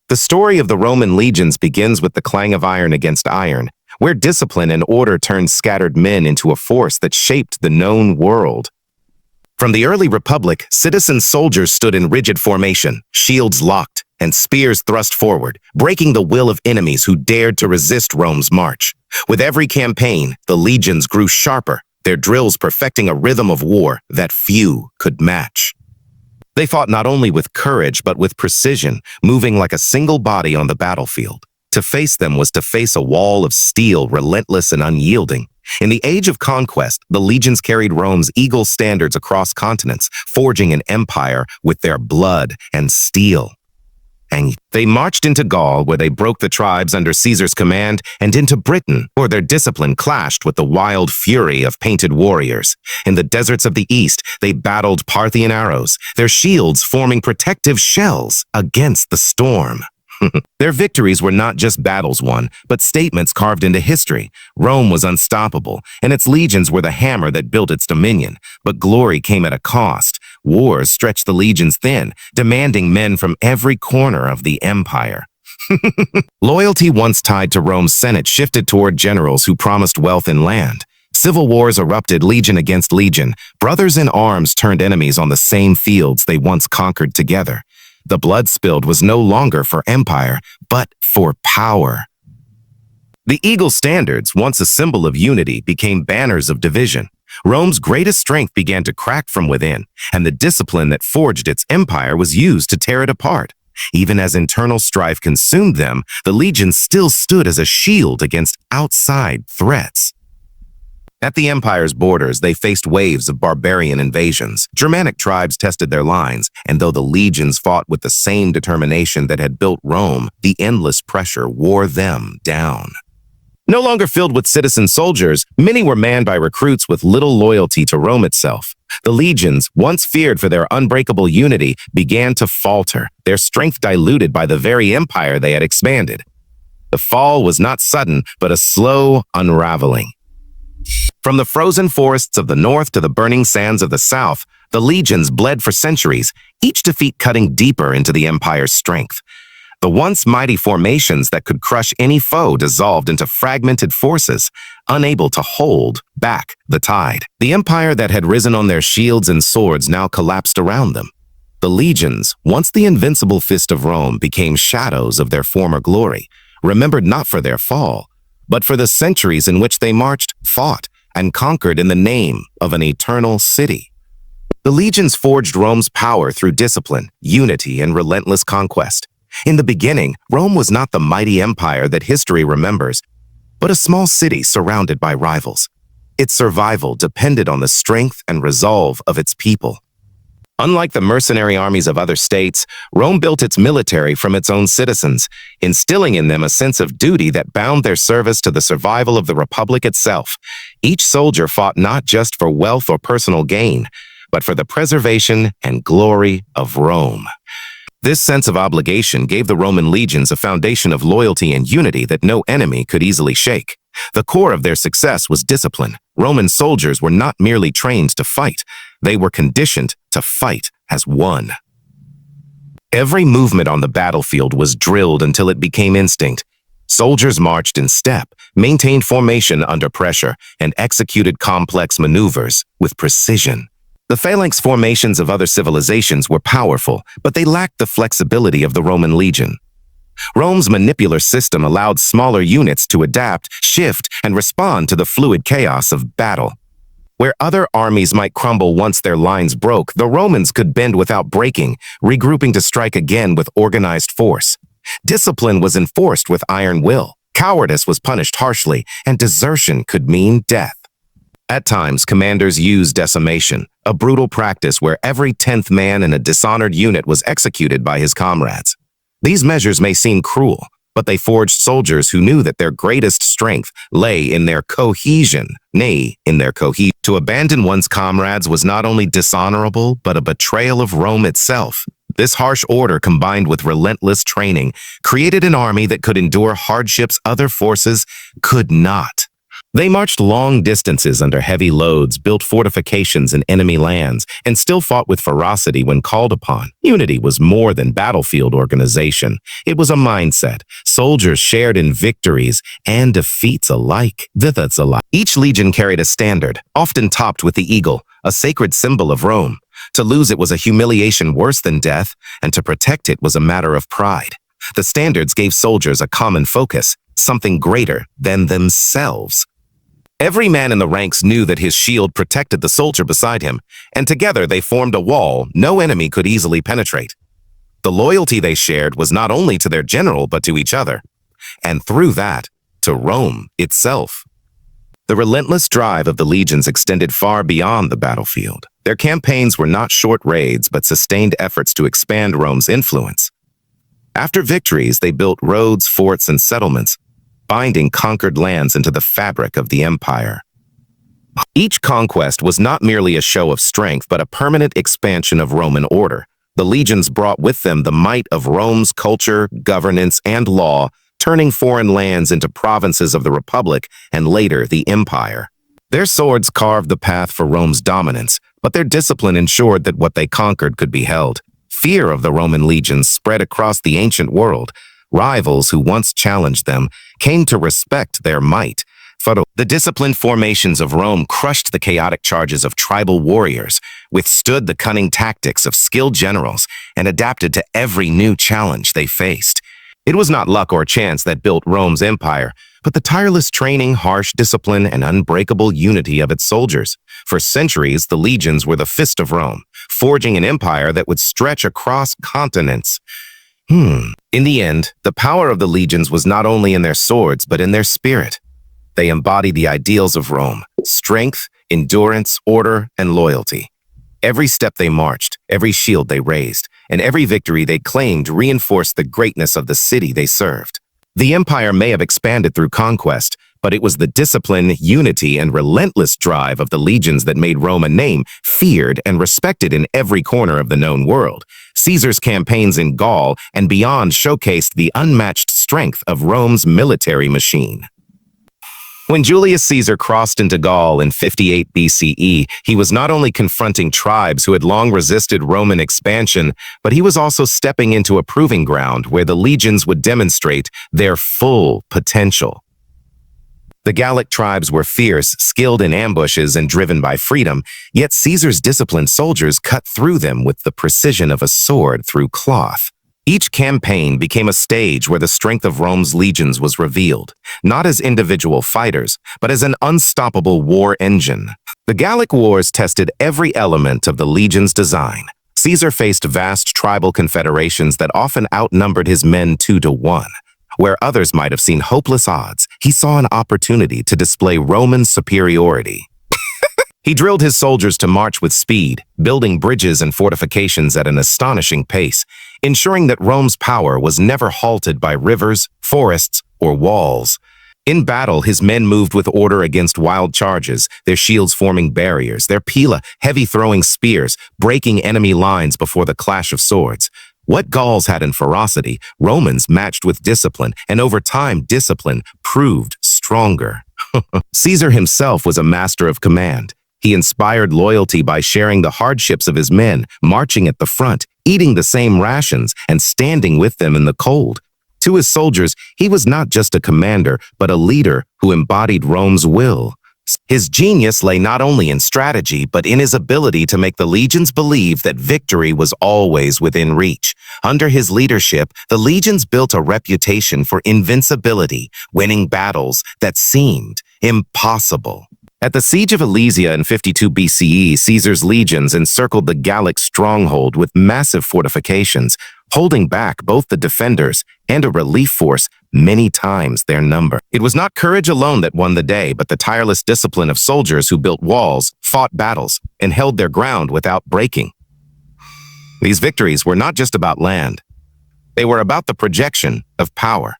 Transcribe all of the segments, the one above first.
The story of the Roman legions begins with the clang of iron against iron, where discipline and order turned scattered men into a force that shaped the known world. From the early Republic, citizen soldiers stood in rigid formation, shields locked, and spears thrust forward, breaking the will of enemies who dared to resist Rome's march. With every campaign, the legions grew sharper, their drills perfecting a rhythm of war that few could match. They fought not only with courage but with precision, moving like a single body on the battlefield. To face them was to face a wall of steel, relentless and unyielding. In the age of conquest, the legions carried Rome's eagle standards across continents, forging an empire with their blood and steel. And they marched into Gaul, where they broke the tribes under Caesar's command, and into Britain, where their discipline clashed with the wild fury of painted warriors. In the deserts of the East, they battled Parthian arrows, their shields forming protective shells against the storm. Their victories were not just battles won, but statements carved into history. Rome was unstoppable, and its legions were the hammer that built its dominion. But glory came at a cost. Wars stretched the legions thin, demanding men from every corner of the empire. Loyalty once tied to Rome's Senate shifted toward generals who promised wealth and land. Civil wars erupted legion against legion. Brothers in arms turned enemies on the same fields they once conquered together. The blood spilled was no longer for empire, but for power. The eagle standards, once a symbol of unity, became banners of division. Rome's greatest strength began to crack from within, and the discipline that forged its empire was used to tear it apart. Even as internal strife consumed them, the legions still stood as a shield against outside threats. At the empire's borders, they faced waves of barbarian invasions. Germanic tribes tested their lines, and though the legions fought with the same determination that had built Rome, the endless pressure wore them down. No longer filled with citizen soldiers, many were manned by recruits with little loyalty to Rome itself. The legions, once feared for their unbreakable unity, began to falter, their strength diluted by the very empire they had expanded. The fall was not sudden, but a slow unraveling. From the frozen forests of the north to the burning sands of the south, the legions bled for centuries, each defeat cutting deeper into the empire's strength. The once mighty formations that could crush any foe dissolved into fragmented forces, unable to hold back the tide. The empire that had risen on their shields and swords now collapsed around them. The legions, once the invincible fist of Rome, became shadows of their former glory, remembered not for their fall, but for the centuries in which they marched, fought, and conquered in the name of an eternal city. The legions forged Rome's power through discipline, unity, and relentless conquest. In the beginning, Rome was not the mighty empire that history remembers, but a small city surrounded by rivals. Its survival depended on the strength and resolve of its people. Unlike the mercenary armies of other states, Rome built its military from its own citizens, instilling in them a sense of duty that bound their service to the survival of the Republic itself. Each soldier fought not just for wealth or personal gain, but for the preservation and glory of Rome. This sense of obligation gave the Roman legions a foundation of loyalty and unity that no enemy could easily shake. The core of their success was discipline. Roman soldiers were not merely trained to fight, they were conditioned to fight as one. Every movement on the battlefield was drilled until it became instinct. Soldiers marched in step, maintained formation under pressure, and executed complex maneuvers with precision. The phalanx formations of other civilizations were powerful, but they lacked the flexibility of the Roman legion. Rome's manipular system allowed smaller units to adapt, shift, and respond to the fluid chaos of battle. Where other armies might crumble once their lines broke, the Romans could bend without breaking, regrouping to strike again with organized force. Discipline was enforced with iron will, cowardice was punished harshly, and desertion could mean death. At times, commanders used decimation, a brutal practice where every 10th man in a dishonored unit was executed by his comrades. These measures may seem cruel, but they forged soldiers who knew that their greatest strength lay in their cohesion, To abandon one's comrades was not only dishonorable, but a betrayal of Rome itself. This harsh order, combined with relentless training, created an army that could endure hardships other forces could not. They marched long distances under heavy loads, built fortifications in enemy lands, and still fought with ferocity when called upon. Unity was more than battlefield organization. It was a mindset. Soldiers shared in victories and defeats alike. Each legion carried a standard, often topped with the eagle, a sacred symbol of Rome. To lose it was a humiliation worse than death, and to protect it was a matter of pride. The standards gave soldiers a common focus, something greater than themselves. Every man in the ranks knew that his shield protected the soldier beside him, and together they formed a wall no enemy could easily penetrate. The loyalty they shared was not only to their general but to each other, and through that, to Rome itself. The relentless drive of the legions extended far beyond the battlefield. Their campaigns were not short raids but sustained efforts to expand Rome's influence. After victories, they built roads, forts, and settlements, binding conquered lands into the fabric of the empire. Each conquest was not merely a show of strength, but a permanent expansion of Roman order. The legions brought with them the might of Rome's culture, governance, and law, turning foreign lands into provinces of the Republic and later the Empire. Their swords carved the path for Rome's dominance, but their discipline ensured that what they conquered could be held. Fear of the Roman legions spread across the ancient world. Rivals who once challenged them came to respect their might. The disciplined formations of Rome crushed the chaotic charges of tribal warriors, withstood the cunning tactics of skilled generals, and adapted to every new challenge they faced. It was not luck or chance that built Rome's empire, but the tireless training, harsh discipline, and unbreakable unity of its soldiers. For centuries, the legions were the fist of Rome, forging an empire that would stretch across continents. In the end, the power of the legions was not only in their swords, but in their spirit. They embodied the ideals of Rome: strength, endurance, order, and loyalty. Every step they marched, every shield they raised, and every victory they claimed reinforced the greatness of the city they served. The empire may have expanded through conquest, but it was the discipline, unity, and relentless drive of the legions that made Rome a name feared and respected in every corner of the known world. Caesar's campaigns in Gaul and beyond showcased the unmatched strength of Rome's military machine. When Julius Caesar crossed into Gaul in 58 BCE, he was not only confronting tribes who had long resisted Roman expansion, but he was also stepping into a proving ground where the legions would demonstrate their full potential. The Gallic tribes were fierce, skilled in ambushes, and driven by freedom, yet Caesar's disciplined soldiers cut through them with the precision of a sword through cloth. Each campaign became a stage where the strength of Rome's legions was revealed, not as individual fighters, but as an unstoppable war engine. The Gallic Wars tested every element of the legion's design. Caesar faced vast tribal confederations that often outnumbered his men 2-1. Where others might have seen hopeless odds, he saw an opportunity to display Roman superiority. He drilled his soldiers to march with speed, building bridges and fortifications at an astonishing pace, ensuring that Rome's power was never halted by rivers, forests, or walls. In battle, his men moved with order against wild charges, their shields forming barriers, their pila, heavy-throwing spears, breaking enemy lines before the clash of swords. What Gauls had in ferocity, Romans matched with discipline, and over time, discipline proved stronger. Caesar himself was a master of command. He inspired loyalty by sharing the hardships of his men, marching at the front, eating the same rations, and standing with them in the cold. To his soldiers, he was not just a commander, but a leader who embodied Rome's will. His genius lay not only in strategy, but in his ability to make the legions believe that victory was always within reach. Under his leadership, the legions built a reputation for invincibility, winning battles that seemed impossible. At the Siege of Alesia in 52 BCE, Caesar's legions encircled the Gallic stronghold with massive fortifications, holding back both the defenders and a relief force many times their number. It was not courage alone that won the day, but the tireless discipline of soldiers who built walls, fought battles, and held their ground without breaking. These victories were not just about land. They were about the projection of power.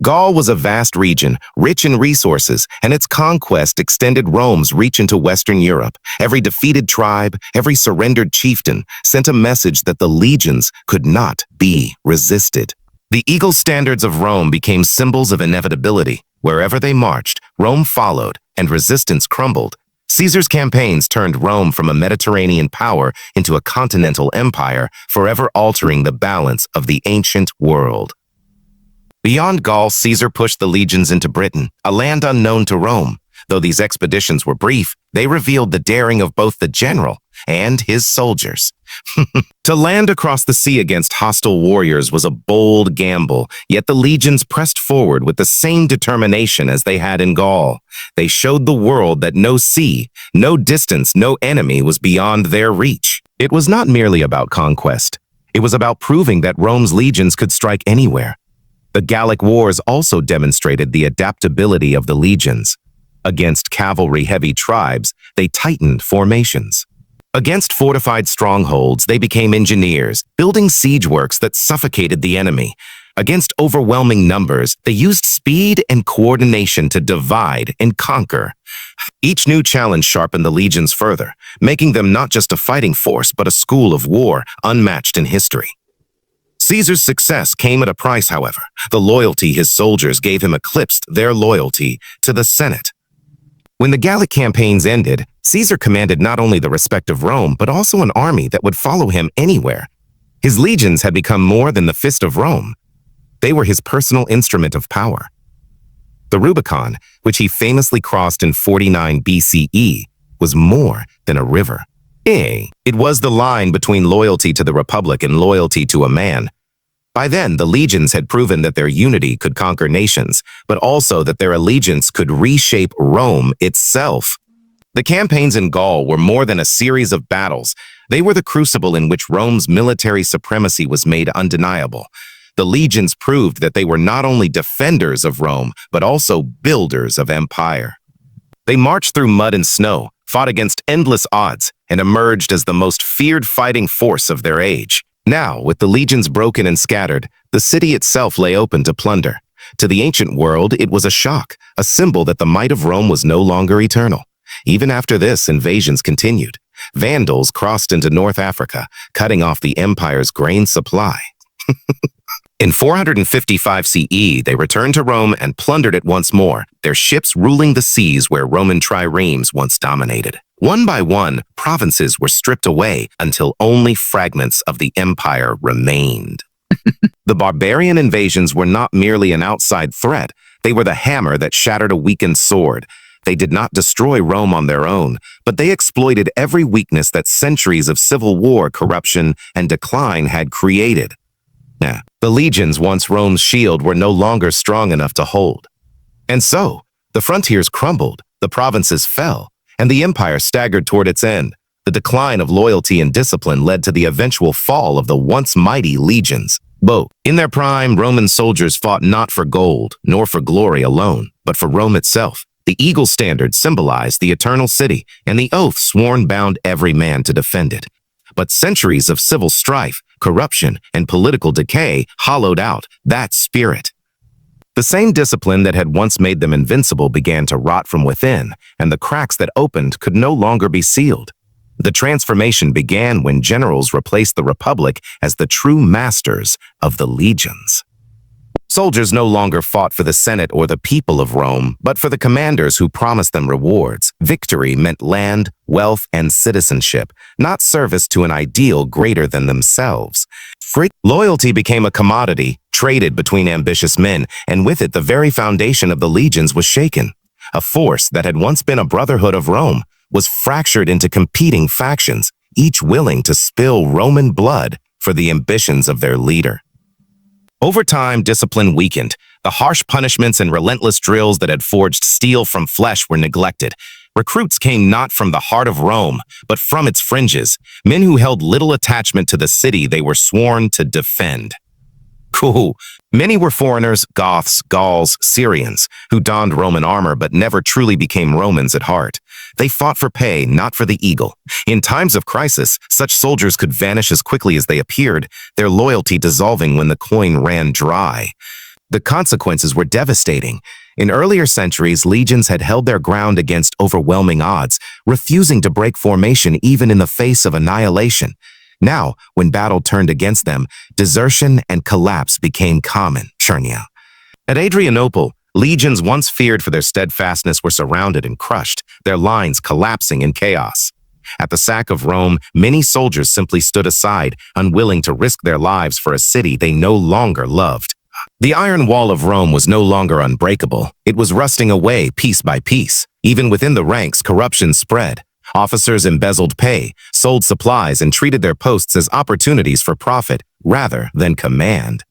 Gaul was a vast region, rich in resources, and its conquest extended Rome's reach into Western Europe. Every defeated tribe, every surrendered chieftain sent a message that the legions could not be resisted. The eagle standards of Rome became symbols of inevitability. Wherever they marched, Rome followed, and resistance crumbled, Caesar's campaigns turned Rome from a Mediterranean power into a continental empire, forever altering the balance of the ancient world. Beyond Gaul, Caesar pushed the legions into Britain, a land unknown to Rome. Though these expeditions were brief, they revealed the daring of both the general and his soldiers. To land across the sea against hostile warriors was a bold gamble, yet the legions pressed forward with the same determination as they had in Gaul. They showed the world that no sea, no distance, no enemy was beyond their reach. It was not merely about conquest. It was about proving that Rome's legions could strike anywhere. The Gallic Wars also demonstrated the adaptability of the legions. Against cavalry-heavy tribes, they tightened formations. Against fortified strongholds, they became engineers, building siege works that suffocated the enemy. Against overwhelming numbers, they used speed and coordination to divide and conquer. Each new challenge sharpened the legions further, making them not just a fighting force, but a school of war unmatched in history. Caesar's success came at a price, however. The loyalty his soldiers gave him eclipsed their loyalty to the Senate. When the Gallic campaigns ended, Caesar commanded not only the respect of Rome, but also an army that would follow him anywhere. His legions had become more than the fist of Rome. They were his personal instrument of power. The Rubicon, which he famously crossed in 49 BCE, was more than a river. It was the line between loyalty to the Republic and loyalty to a man. By then, the legions had proven that their unity could conquer nations, but also that their allegiance could reshape Rome itself. The campaigns in Gaul were more than a series of battles. They were the crucible in which Rome's military supremacy was made undeniable. The legions proved that they were not only defenders of Rome, but also builders of empire. They marched through mud and snow, fought against endless odds, and emerged as the most feared fighting force of their age. Now, with the legions broken and scattered, the city itself lay open to plunder. To the ancient world, it was a shock, a symbol that the might of Rome was no longer eternal. Even after this, invasions continued. Vandals crossed into North Africa, cutting off the empire's grain supply. In 455 CE, they returned to Rome and plundered it once more, their ships ruling the seas where Roman triremes once dominated. One by one, provinces were stripped away until only fragments of the empire remained. The barbarian invasions were not merely an outside threat, they were the hammer that shattered a weakened sword. They did not destroy Rome on their own, but they exploited every weakness that centuries of civil war, corruption, and decline had created. The legions, once Rome's shield, were no longer strong enough to hold. And so, the frontiers crumbled, the provinces fell, and the empire staggered toward its end. The decline of loyalty and discipline led to the eventual fall of the once mighty legions. In their prime, Roman soldiers fought not for gold, nor for glory alone, but for Rome itself. The eagle standard symbolized the eternal city, and the oath sworn bound every man to defend it. But centuries of civil strife, corruption, and political decay hollowed out that spirit. The same discipline that had once made them invincible began to rot from within, and the cracks that opened could no longer be sealed. The transformation began when generals replaced the Republic as the true masters of the legions. Soldiers no longer fought for the Senate or the people of Rome, but for the commanders who promised them rewards. Victory meant land, wealth, and citizenship, not service to an ideal greater than themselves. Loyalty became a commodity, traded between ambitious men, and with it the very foundation of the legions was shaken. A force that had once been a brotherhood of Rome was fractured into competing factions, each willing to spill Roman blood for the ambitions of their leader. Over time, discipline weakened. The harsh punishments and relentless drills that had forged steel from flesh were neglected. Recruits came not from the heart of Rome, but from its fringes, men who held little attachment to the city they were sworn to defend. Many were foreigners, Goths, Gauls, Syrians, who donned Roman armor but never truly became Romans at heart. They fought for pay, not for the eagle. In times of crisis, such soldiers could vanish as quickly as they appeared, their loyalty dissolving when the coin ran dry. The consequences were devastating. In earlier centuries, legions had held their ground against overwhelming odds, refusing to break formation even in the face of annihilation. Now, when battle turned against them, desertion and collapse became common. At Adrianople, Legions once feared for their steadfastness were surrounded and crushed, their lines collapsing in chaos. At the sack of Rome, many soldiers simply stood aside, unwilling to risk their lives for a city they no longer loved. The iron wall of Rome was no longer unbreakable. It was rusting away piece by piece. Even within the ranks, corruption spread. Officers embezzled pay, sold supplies, and treated their posts as opportunities for profit rather than command.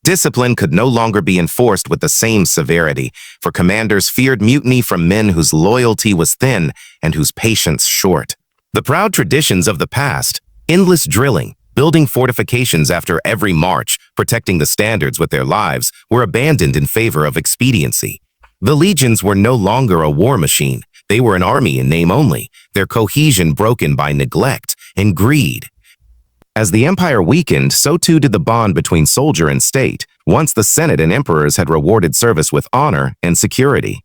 Discipline could no longer be enforced with the same severity, for commanders feared mutiny from men whose loyalty was thin and whose patience short. The proud traditions of the past, endless drilling, building fortifications after every march, protecting the standards with their lives, were abandoned in favor of expediency. The legions were no longer a war machine. They were an army in name only, their cohesion broken by neglect and greed. As the empire weakened, so too did the bond between soldier and state. Once the Senate and emperors had rewarded service with honor and security.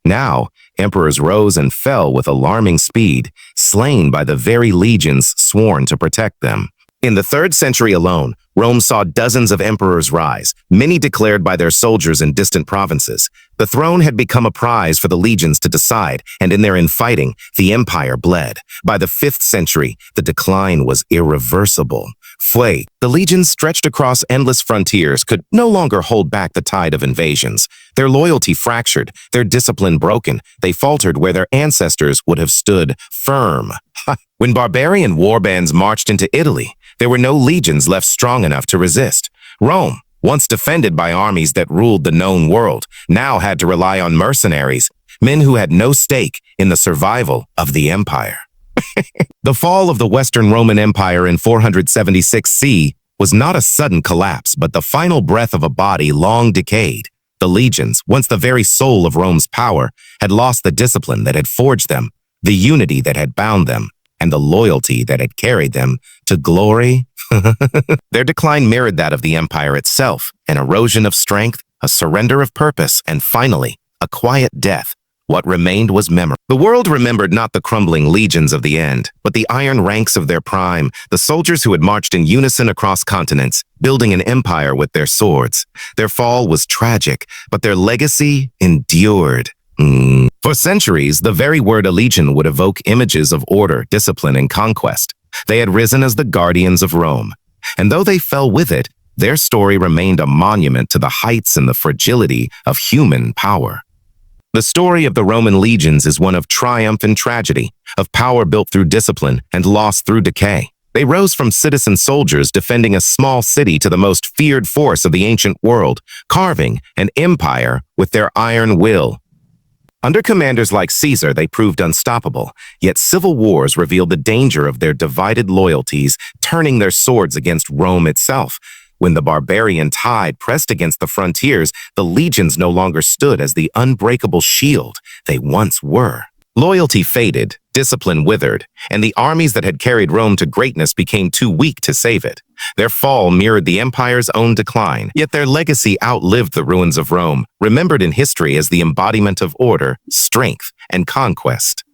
Now, emperors rose and fell with alarming speed, slain by the very legions sworn to protect them. In the 3rd century alone, Rome saw dozens of emperors rise, many declared by their soldiers in distant provinces. The throne had become a prize for the legions to decide, and in their infighting, the empire bled. By the 5th century, the decline was irreversible. The legions stretched across endless frontiers could no longer hold back the tide of invasions. Their loyalty fractured, their discipline broken. They faltered where their ancestors would have stood firm. When barbarian warbands marched into Italy, there were no legions left strong enough to resist. Rome, once defended by armies that ruled the known world, now had to rely on mercenaries, men who had no stake in the survival of the empire. The fall of the Western Roman Empire in 476 CE was not a sudden collapse, but the final breath of a body long decayed. The legions, once the very soul of Rome's power, had lost the discipline that had forged them, the unity that had bound them, and the loyalty that had carried them to glory. Their decline mirrored that of the empire itself, an erosion of strength, a surrender of purpose, and finally, a quiet death. What remained was memory. The world remembered not the crumbling legions of the end, but the iron ranks of their prime, the soldiers who had marched in unison across continents, building an empire with their swords. Their fall was tragic, but their legacy endured. For centuries, the very word a legion would evoke images of order, discipline, and conquest. They had risen as the guardians of Rome. And though they fell with it, their story remained a monument to the heights and the fragility of human power. The story of the Roman legions is one of triumph and tragedy, of power built through discipline and lost through decay. They rose from citizen soldiers defending a small city to the most feared force of the ancient world, carving an empire with their iron will. Under commanders like Caesar, they proved unstoppable, yet civil wars revealed the danger of their divided loyalties, turning their swords against Rome itself. When the barbarian tide pressed against the frontiers, the legions no longer stood as the unbreakable shield they once were. Loyalty faded, discipline withered, and the armies that had carried Rome to greatness became too weak to save it. Their fall mirrored the empire's own decline, yet their legacy outlived the ruins of Rome, remembered in history as the embodiment of order, strength, and conquest.